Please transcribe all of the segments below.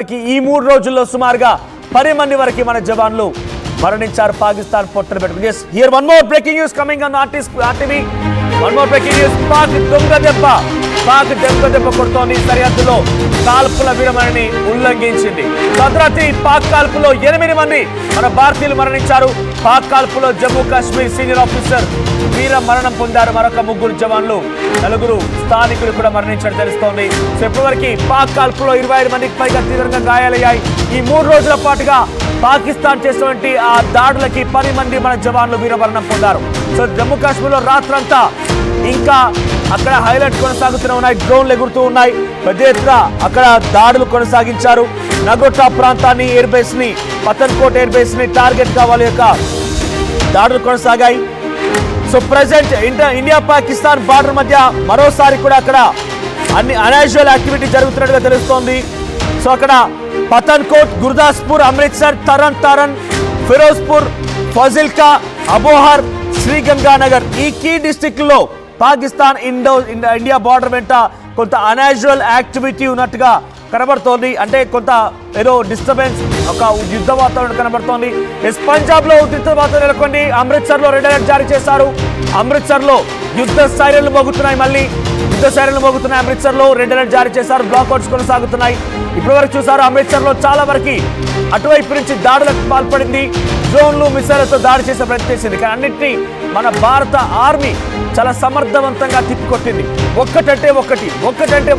ఈ 3 రోజుల్లో సుమారుగా 10 మంది వరకు మన జవాన్లు మరణించారు పాకిస్తాన్ పొట్టన పెట్టుకుని. yes, here one more breaking news coming on RTV. One more breaking news. Pak దొంగ దెబ్బ కొడుతోంది. సరిహద్దులో కాల్పుల విరమణని ఉల్లంఘించింది. భద్రాద్రి పాక్ కాల్పులో 8 మంది మన భారతీయులు మరణించారు. పాక్ కాల్పులో జమ్మూ కాశ్మీర్ సీనియర్ ఆఫీసర్ వీర మరణం పొందారు. మరొక 3 జవాన్లు 4 స్థానికులు కూడా మరణించడం తెలుస్తోంది. సో ఇప్పటివరకు పాక్ కాల్పులో 25 మందికి పైగా తీవ్రంగా గాయాలయ్యాయి. ఈ 3 రోజుల పాటుగా పాకిస్తాన్ చేసినటువంటి ఆ దాడులకి 10 మంది మన జవాన్లు వీరమరణం పొందారు. సో జమ్మూ కాశ్మీర్లో రాత్రంతా ఇంకా అక్కడ హైలైట్ కొనసాగుతూనే ఉన్నాయి. డ్రోన్లు ఎగురుతూ ఉన్నాయి. పెద్ద ఎత్తున అక్కడ దాడులు కొనసాగించారు. నగోటా ప్రాంతాన్ని ఎయిర్ బేస్ ని పతన్కోట్ ఎయిర్ బేస్ ని టార్గెట్ గా వాళ్ళ యొక్క దాడులు కొనసాగాయి. So present India Pakistan border మధ్య మరోసారి కూడా అక్కడ అన్ని అన్యాచురల్ యాక్టివిటీ జరుగుతున్నట్టుగా తెలుస్తోంది. సో అక్కడ పతన్కోట్, గుర్దాస్పూర్, అమృత్సర్, తరణ్, ఫిరోజ్పూర్, ఫజిల్కా, అబోహర్, శ్రీగంగానగర్ ఈ కీ డిస్ట్రిక్ట్లో పాకిస్తాన్ ఇండియా బార్డర్ వెంట కొంత అన్యాచురల్ యాక్టివిటీ ఉన్నట్టుగా కనబడుతోంది. అంటే కొంత ఏదో డిస్టర్బెన్స్, ఒక యుద్ధ వాతావరణం కనబడుతోంది. పంజాబ్ లో ఉద్రిక్త వాతావరణం నెలకొంది. అమృత్సర్ లో రెడ్ అలర్ట్ జారీ చేశారు. అమృత్సర్ లో యుద్ధ సైరన్లు మోగుతున్నాయి. మళ్ళీ యుద్ధ సైరన్లు మోగుతున్నాయి. అమృత్సర్ లో రెడ్ అలర్ట్ జారీ చేశారు. బ్లాక్అవుట్స్ కొనసాగుతున్నాయి. ఇప్పటి వరకు చూసారు అమృత్సర్ లో చాలా వరకు అటువైపు నుంచి దాడులకు పాల్పడింది. డ్రోన్లు, మిసైళ్లతో దాడి చేసే ప్రయత్నం చేసింది. కానీ అన్నింటినీ మన భారత ఆర్మీ చాలా సమర్థవంతంగా తిప్పికొట్టింది. ఒక్కటంటే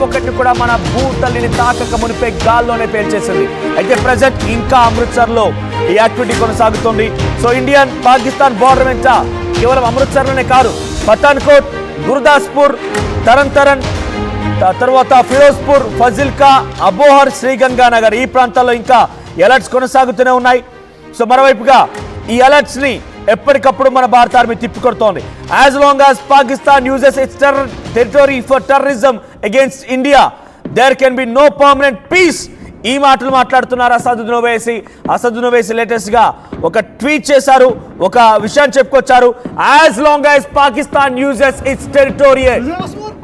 ఒకటి కూడా మన భూతల్లిని తాకక మునిపే గాల్లోనే పేల్చేసింది. అయితే ప్రజెంట్ ఇంకా అమృత్సర్ లో ఈ యాక్టివిటీ కొనసాగుతోంది. సో ఇండియన్ పాకిస్తాన్ బార్డర్ వెంట కేవలం అమృత్సర్ లోనే కాదు, పఠాన్కోట్, గుర్దాస్పూర్, తరణ్ తర్వాత ఫిరోజ్పూర్, ఫజిల్కా, అబోహర్, శ్రీగంగానగర్ ఈ ప్రాంతాల్లో ఇంకా అలర్ట్స్ కొనసాగుతూనే ఉన్నాయి. సో మరోవైపుగా ఈ అలర్ట్స్ ని ఎప్పటికప్పుడు మన భారత ఆర్మీ తిప్పికొడుతోంది. As long as Pakistan uses its territory for terrorism against India there can be no permanent peace. ఈ మాటలు మాట్లాడుతున్నారు అసదుద్దీన్ ఓవైసీ లేటెస్ట్ గా ఒక ట్వీట్ చేశారు. ఒక విషయాన్ని చెప్పుకొచ్చారు. As long as Pakistan uses it's territorial,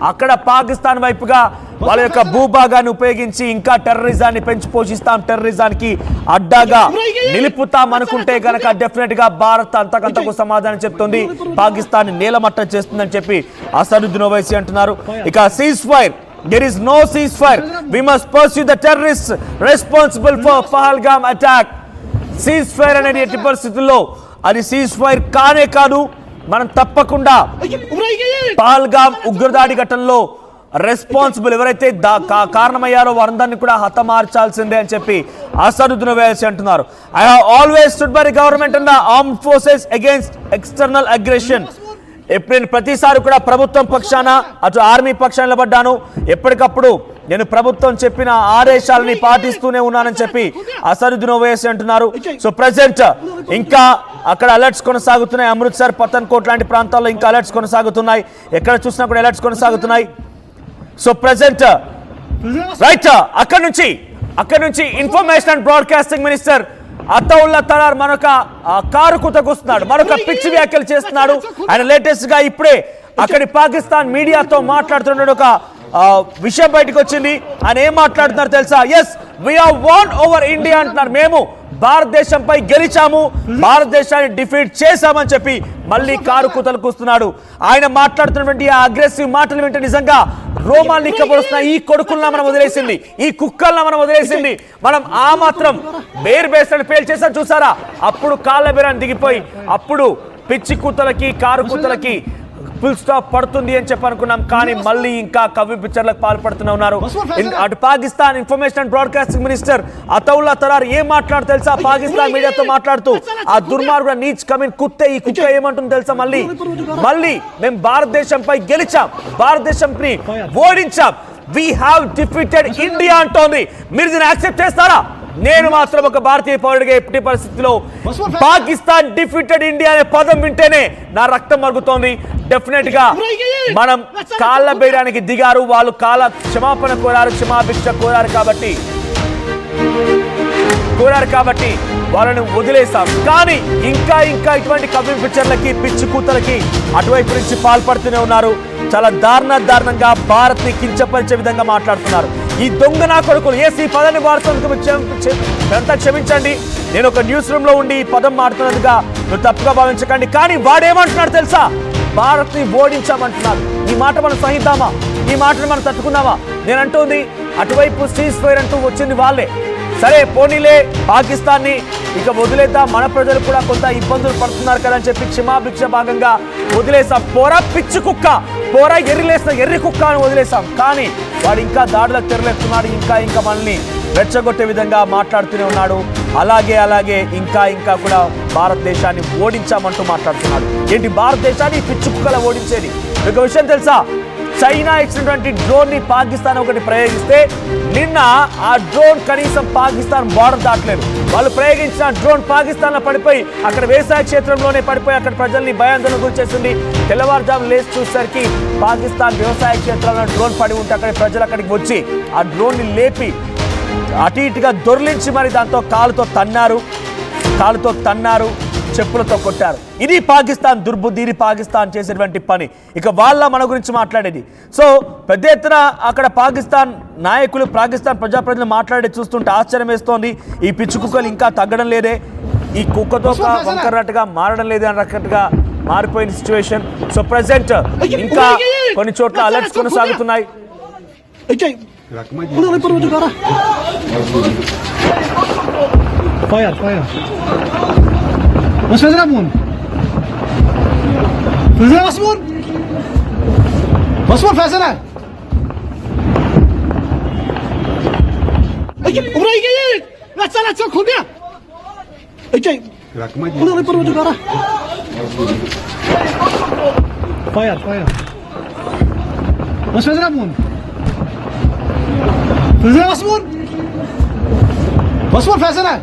అక్కడ పాకిస్తాన్ వైపుగా వాళ్ళ యొక్క భూభాగాన్ని ఉపయోగించి ఇంకా టెర్రరిజాన్ని పెంచి పోషిస్తాం, టెర్రరిజానికి అడ్డాగా నిలుపుతాం అనుకుంటే కనుక డెఫినెట్ గా భారత్ అంతకంతకు సమాధానం చెప్తుంది, పాకిస్తాన్ నేలమట్టం చేస్తుందని చెప్పి అసదుద్దీన్ ఓవైసీ అంటున్నారు. ఇక cease fire, there is no ceasefire, we must pursue the terrorists responsible for Pahalgam attack. ceasefire అనేది ఎట్టి పరిస్థితుల్లో అది ceasefire కానే కాదు. మనం తప్పకుండా పహల్గామ్ ఉగ్రదాడి ఘటనలో రెస్పాన్సిబుల్ ఎవరైతే కారణమయ్యారో వారందరినీ కూడా హతమార్చాల్సిందే అని చెప్పి అసదుద్దీన్ ఓవైసీ అంటున్నారు. I have always stood by the government and the armed forces against external aggression. ఎప్పుడు ప్రతిసారి కూడా ప్రభుత్వం పక్షాన అటు ఆర్మీ పక్షాన నిలబడ్డాను. ఎప్పటికప్పుడు నేను ప్రభుత్వం చెప్పిన ఆదేశాలని పాటిస్తూనే ఉన్నానని చెప్పి అసదుద్దీన్ ఓవైసీ అంటున్నారు. సో ప్రెసెంట్ ఇంకా అక్కడ అలర్ట్స్ కొనసాగుతున్నాయి. అమృత్సర్, పతన్కోట్ లాంటి ప్రాంతాల్లో ఇంకా అలర్ట్స్ కొనసాగుతున్నాయి. ఎక్కడ చూసినా కూడా అలర్ట్స్ కొనసాగుతున్నాయి. సో ప్రెసెంట్ రైట్ అక్కడ నుంచి information and broadcasting minister Attaullah Tarar మరొక కారు కుతకొస్తున్నాడు, మరొక పిచ్చి వ్యాఖ్యలు చేస్తున్నాడు. ఆయన లేటెస్ట్ గా ఇప్పుడే అక్కడి పాకిస్తాన్ మీడియాతో మాట్లాడుతున్నాడు. ఒక విషయం బయటకు వచ్చింది. ఆయన ఏం మాట్లాడుతున్నారు తెలుసా? Yes, we have won over India అంటున్నారు. మేము భారతదేశంపై గెలిచాము, భారతదేశాన్ని డిఫీట్ చేశామని చెప్పి మళ్ళీ కారు కూతలకొస్తున్నాడు. ఆయన మాట్లాడుతున్నటువంటి ఆ అగ్రెసివ్ మాటలు వింటే నిజంగా రోమాలు నిక్కబడుస్తున్న ఈ కొడుకుల్లా మనం వదిలేసింది, ఈ కుక్కల్లా మనం వదిలేసింది. మనం ఆ మాత్రం బేర్ బేస్ని పేల్చేసాం చూసారా? అప్పుడు కాళ్ళ బేరాన్ని దిగిపోయి అప్పుడు పిచ్చి కూతలకి, కారు కూతలకి ఫుల్ స్టాప్ పడుతుంది అని చెప్పి అనుకున్నాం. కానీ మళ్ళీ ఇంకా కవ్వి పిక్చర్లకు పాల్పడుతూనే ఉన్నారు. అటు Pakistan information and broadcasting minister Attaullah Tarar ఏం మాట్లాడుతూ తెలుసా? పాకిస్తాన్ మీడియాతో మాట్లాడుతూ ఆ దుర్మార్గుడు నీచ్ కమిన్ కుత్తే, ఈ కుక్క ఏమంటుంది తెలుసా? మళ్ళీ మేము భారతదేశంపై గెలిచాం, భారతదేశంని ఓడించాం, we have defeated India అంటోంది. మీరు దీన్ని యాక్సెప్ట్ చేస్తారా? నేను మాత్రం ఒక భారతీయ పౌరుడిగా ఎట్టి పరిస్థితిలో పాకిస్తాన్ డిఫీటెడ్ ఇండియా అనే పదం వింటేనే నా రక్తం మరుగుతోంది. డెఫినెట్ గా మనం కాళ్ళ బేయడానికి దిగారు, వాళ్ళు క్షమాపణ కోరారు, క్షమాభిక్ష కోరారు కాబట్టి వాళ్ళని వదిలేసాం. కానీ ఇంకా ఇటువంటి కవ్వి పిక్చర్లకి, పిచ్చి కూతలకి అటువైపు నుంచి పాల్పడుతూనే ఉన్నారు. చాలా దారుణంగా భారత్ ని కించపరిచే విధంగా మాట్లాడుతున్నారు. ఈ దొంగ నా కొడుకులు ఈ పదాన్ని వాడుతున్నందుకు క్షమించండి. నేను ఒక న్యూస్ రూమ్ లో ఉండి ఈ పదం మాడుతున్నందుగా నువ్వు తప్పుగా భావించకండి. కానీ వాడేమంటున్నాడు తెలుసా? భారత్ ని ఓడించామంటున్నాడు. ఈ మాట మనం సహిద్దామా? ఈ మాటను మనం తట్టుకుందామా? నేను అంటుంది అటువైపు సీజ్ ఫైర్ అంటూ వచ్చింది వాళ్ళే. సరే పోనీలే, పాకిస్తాన్ని ఇక వదిలేద్దాం, మన ప్రజలు కూడా కొంత ఇబ్బందులు పడుతున్నారు కదా అని చెప్పి క్షమాభిక్ష భాగంగా వదిలేసాం. పోరా పిచ్చి కుక్క, పోరా ఎర్రిలేసిన ఎర్రి కుక్క అని వదిలేసాం. కానీ వాడు ఇంకా దాడులకు తెరలేస్తున్నాడు. ఇంకా మనల్ని రెచ్చగొట్టే విధంగా మాట్లాడుతూనే ఉన్నాడు. అలాగే ఇంకా కూడా భారతదేశాన్ని ఓడించామంటూ మాట్లాడుతున్నాడు. ఏంటి భారతదేశాన్ని పిచ్చి కుక్కలా ఓడించేది? ఒక విషయం తెలుసా? చైనా ఇచ్చినటువంటి డ్రోన్ ని పాకిస్తాన్ ఒకటి ప్రయోగిస్తే నిన్న ఆ డ్రోన్ కనీసం పాకిస్తాన్ బార్డర్ దాటలేదు. వాళ్ళు ప్రయోగించిన డ్రోన్ పాకిస్తాన్ లో పడిపోయి అక్కడ వ్యవసాయ క్షేత్రంలోనే పడిపోయి అక్కడ ప్రజల్ని భయాందోళన గురి చేసింది. తెల్లవారుజాము లేచి చూసేసరికి పాకిస్తాన్ వ్యవసాయ క్షేత్రంలో డ్రోన్ పడి ఉంటే అక్కడ ప్రజలు అక్కడికి వచ్చి ఆ డ్రోన్ ని లేపి అటు ఇటుగా దొర్లించి మరి దాంతో కాలుతో తన్నారు, చెప్పులతో కొట్టారు. ఇది పాకిస్తాన్ దుర్బుద్ధి, ఇది పాకిస్తాన్ చేసేటువంటి పని. ఇక వాళ్ళ మన గురించి మాట్లాడేది. సో పెద్ద ఎత్తున అక్కడ పాకిస్తాన్ నాయకులు, పాకిస్తాన్ ప్రజాప్రతినిధులు మాట్లాడే చూస్తుంటే ఆశ్చర్యం వేస్తోంది. ఈ పిచ్చి కుక్కలు ఇంకా తగ్గడం లేదే, ఈ కుక్కతో వంకరట్టుగా మారడం లేదే అన్నట్టుగా మారిపోయిన సిచ్యువేషన్. సో ప్రెసెంట్ ఇంకా కొన్ని చోట్ల అలర్ట్స్ కొనసాగుతున్నాయి. Was fazendo a mundo? Fazendo a mundo? Was for fazendo? Urai gaya? Let's khul diya. Ajay. Urai par wo kara. Fire. Was fazendo a mundo? Fazendo a mundo? Was for fazendo?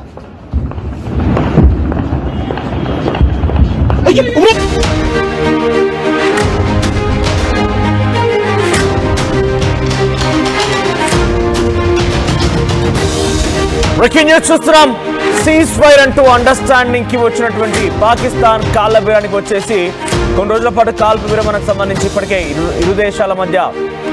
Breaking news చూస్తున్నాం. Cease fire అంటూ understanding కి వచ్చినటువంటి పాకిస్తాన్ కాళ్ల బేరానికి వచ్చేసి కొన్ని రోజుల పాటు కాల్పు విరమణకు సంబంధించి ఇప్పటికే ఇరు దేశాల మధ్య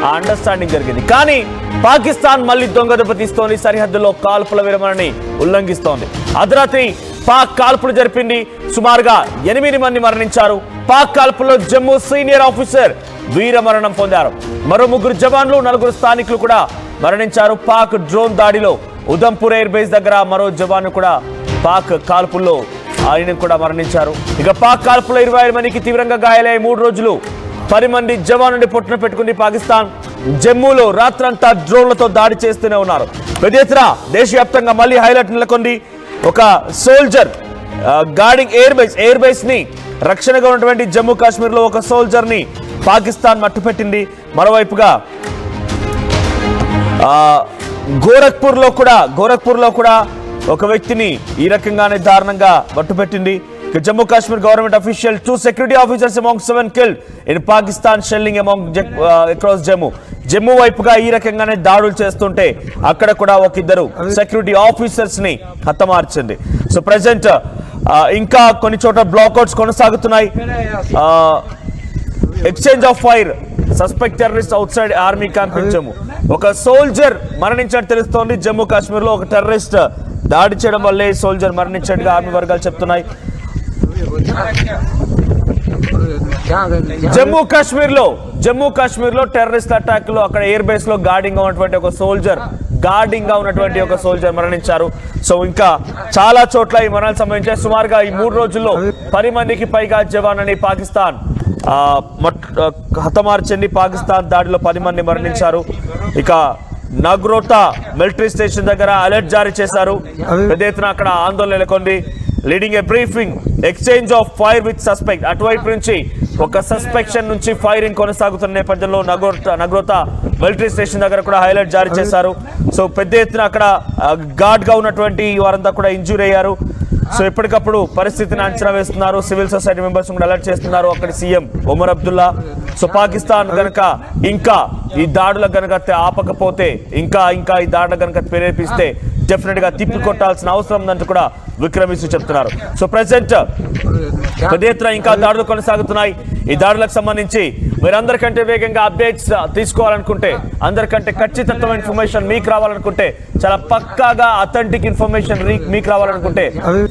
ఆ అండర్స్టాండింగ్ జరిగింది. కానీ పాకిస్తాన్ మళ్ళీ దొంగ దెబ్బతీస్తోంది, సరిహద్దులో కాల్పుల విరమణని ఉల్లంఘిస్తోంది. అర్ధరాత్రి పాక్ కాల్పులు జరిపింది. సుమారుగా 8 మంది మరణించారు. పాక్ కాల్పుల్లో జమ్మూ సీనియర్ ఆఫీసర్ వీరమరణం పొందారు. మరో 3 జవాన్లు, 4 స్థానికులు కూడా మరణించారు. పాక్ డ్రోన్ దాడిలో ఉదంపూర్ ఎయిర్ బేస్ దగ్గర మరో జవాన్ కూడా పాక్ కాల్పుల్లో ఆయన కూడా మరణించారు. ఇక పాక్ కాల్పుల్లో 25 మందికి తీవ్రంగా గాయాలయ్యాయి. 3 రోజులు 10 మంది జవానుని పొట్టున పెట్టుకుంది పాకిస్తాన్. జమ్మూలో రాత్రంతా డ్రోన్లతో దాడి చేస్తూనే ఉన్నారు. పెద్ద ఎత్తున దేశవ్యాప్తంగా మళ్ళీ హైలైట్ నెలకొంది. ఒక సోల్జర్ గార్డింగ్ ఎయిర్ బేస్ ని రక్షణగా ఉన్నటువంటి జమ్మూ కాశ్మీర్ లో ఒక సోల్జర్ ని పాకిస్తాన్ మట్టుపెట్టింది. మరోవైపుగా గోరఖ్పూర్ లో కూడా ఒక వ్యక్తిని ఈ రకంగానే దారుణంగా మట్టుపెట్టింది. Jammu Kashmir government official 2 security officers among 7 killed in Pakistan shelling across Jammu వైపుగా ఈ రకంగానే దాడులు చేస్తుంటే అక్కడ కూడా ఒక 2 సెక్యూరిటీ ఆఫీసర్స్ ని హతమార్చింది. సో ప్రెసెంట్ ఇంకా కొన్ని చోట్ల బ్లాక్అవుట్స్ కొనసాగుతున్నాయి. Exchange of fire, suspect terrorist out side army camp in Jammu. ఒక సోల్జర్ మరణించినట్టు తెలుస్తోంది. జమ్మూ కాశ్మీర్ లో ఒక టెర్రరిస్ట్ దాడి చేయడం వల్లే సోల్జర్ మరణించినట్టుగా ఆర్మీ వర్గాలు చెప్తున్నాయి. జమ్మూ కాశ్మీర్ లో టెర్రరిస్ట్ అటాక్ లో అక్కడ ఎయిర్ బేస్ లో గార్డింగ్ గా ఉన్నటువంటి ఒక సోల్జర్ మరణించారు. సో ఇంకా చాలా చోట్ల ఈ మరణాలు సంభవించాయి. సుమారుగా ఈ 3 రోజుల్లో 10 మందికి పైగా జవాన్లని పాకిస్తాన్ హతమార్చింది. పాకిస్తాన్ దాడిలో 10 మంది మరణించారు. ఇక నగ్రోతా మిలిటరీ స్టేషన్ దగ్గర అలర్ట్ జారీ చేశారు. పెద్ద ఎత్తున అక్కడ ఆందోళన నెలకొంది. Leading a briefing, exchange of fire with suspect. అటువైపు నుంచి ఒక సస్పెక్షన్ నుంచి ఫైరింగ్ కొనసాగుతున్న నేపథ్యంలో నగ్రోతా మిలిటరీ స్టేషన్ దగ్గర కూడా హైలైట్ జారీ చేశారు. సో పెద్ద ఎత్తున అక్కడ గార్డ్ గా ఉన్నటువంటి వారంతా కూడా ఇంజూరీ అయ్యారు. సో ఎప్పటికప్పుడు పరిస్థితిని అంచనా వేస్తున్నారు. సివిల్ సొసైటీ మెంబర్స్ కూడా అలర్ట్ చేస్తున్నారు. అక్కడ సీఎం ఒమర్ అబ్దుల్లా. సో పాకిస్తాన్ కనుక ఇంకా ఈ దాడుల కనుక ఆపకపోతే, ఇంకా ఈ దాడుల కనుక ప్రేరేపిస్తే డెఫినెట్ గా తిప్పి కొట్టాల్సిన అవసరం ఉందంటూ కూడా విక్రమిస్తూ చెప్తున్నారు. సో ప్రెసెంట్ పెద్ద ఎత్తున ఇంకా దాడులు కొనసాగుతున్నాయి. ఈ దాడులకు సంబంధించి మీరు అందరికంటే వేగంగా అప్డేట్స్ తీసుకోవాలనుకుంటే, అందరికంటే ఖచ్చితత్వమైన ఇన్ఫర్మేషన్ మీకు రావాలనుకుంటే, చాలా పక్కాగా అథెంటిక్ ఇన్ఫర్మేషన్ మీకు రావాలనుకుంటే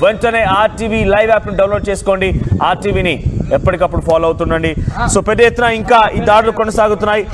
వెంటనే ఆర్టీవీ లైవ్ యాప్ ని డౌన్లోడ్ చేసుకోండి. ఆర్టీవీని ఎప్పటికప్పుడు ఫాలో అవుతుండండి. సో పెద్ద ఎత్తున ఇంకా ఈ దాడులు కొనసాగుతున్నాయి.